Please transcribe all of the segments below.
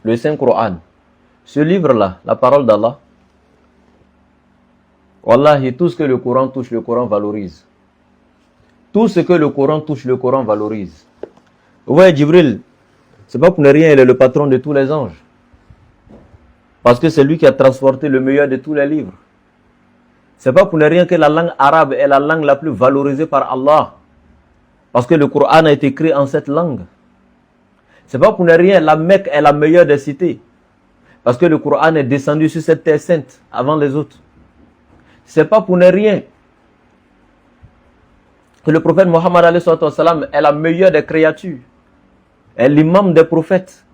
le Saint-Coran, ce livre-là, la parole d'Allah, wallahi, tout ce que le Coran touche, le Coran valorise. Tout ce que le Coran touche, le Coran valorise. Vous voyez, Djibril, c'est pas pour ne rien, il est le patron de tous les anges. Parce que c'est lui qui a transporté le meilleur de tous les livres. C'est pas pour ne rien que la langue arabe est la langue la plus valorisée par Allah. Parce que le Coran a été écrit en cette langue. C'est pas pour ne rien, la Mecque est la meilleure des cités. Parce que le Coran est descendu sur cette terre sainte avant les autres. C'est pas pour ne rien que le prophète Mohammed est la meilleure des créatures. Est l'imam des prophètes.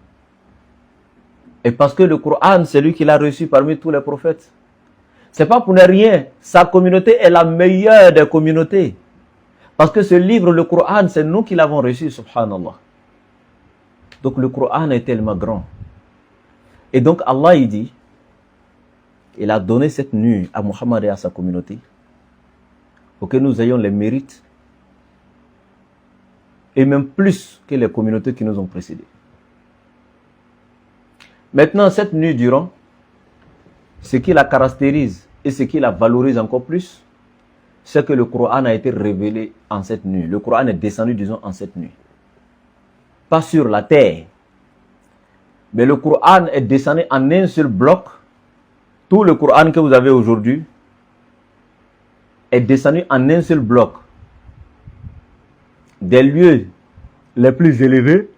Et parce que le Coran, c'est lui qui l'a reçu parmi tous les prophètes. C'est pas pour ne rien. Sa communauté est la meilleure des communautés. Parce que ce livre, le Coran, c'est nous qui l'avons reçu, subhanallah. Donc le Coran est tellement grand. Et donc Allah, il dit, il a donné cette nuit à Muhammad et à sa communauté pour que nous ayons les mérites et même plus que les communautés qui nous ont précédés. Maintenant, cette nuit durant, ce qui la caractérise et ce qui la valorise encore plus, c'est que le Coran a été révélé en cette nuit. Le Coran est descendu, disons, en cette nuit. Pas sur la terre. Mais le Coran est descendu en un seul bloc. Tout le Coran que vous avez aujourd'hui est descendu en un seul bloc. Des lieux les plus élevés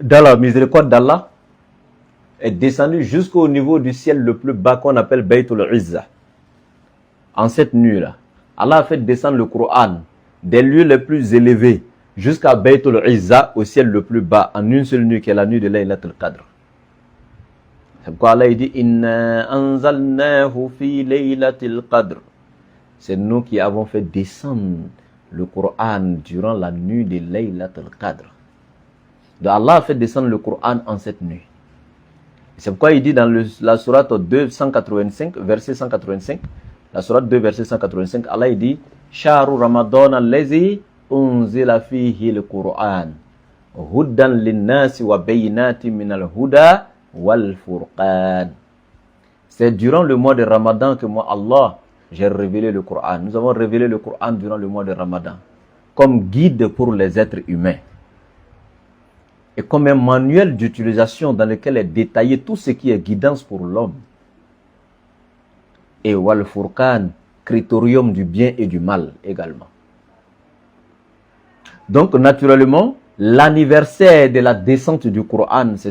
dans la miséricorde d'Allah est descendu jusqu'au niveau du ciel le plus bas qu'on appelle Baytul Izza. En cette nuit-là, Allah a fait descendre le Coran des lieux les plus élevés jusqu'à Baytul Izza, au ciel le plus bas, en une seule nuit qui est la nuit de Laylatul Qadr. C'est pourquoi Allah dit Inna anzalnahu fi Laylatil Qadr. C'est nous qui avons fait descendre le Coran durant la nuit de Laylatul Qadr. Donc Allah a fait descendre le Coran en cette nuit. C'est pourquoi il dit dans la sourate 285, verset 185, la sourate 2, verset 185, Allah il dit Shahru Ramadan allazi unzila fihi al-Qur'an huddan lin-nasi wa bayyinatin min al-huda wal-furqan. C'est durant le mois de Ramadan que moi, Allah, j'ai révélé le Coran. Nous avons révélé le Coran durant le mois de Ramadan comme guide pour les êtres humains et comme un manuel d'utilisation dans lequel est détaillé tout ce qui est guidance pour l'homme. Et wal-furqan, critérium du bien et du mal également. Donc naturellement, l'anniversaire de la descente du Coran, c'est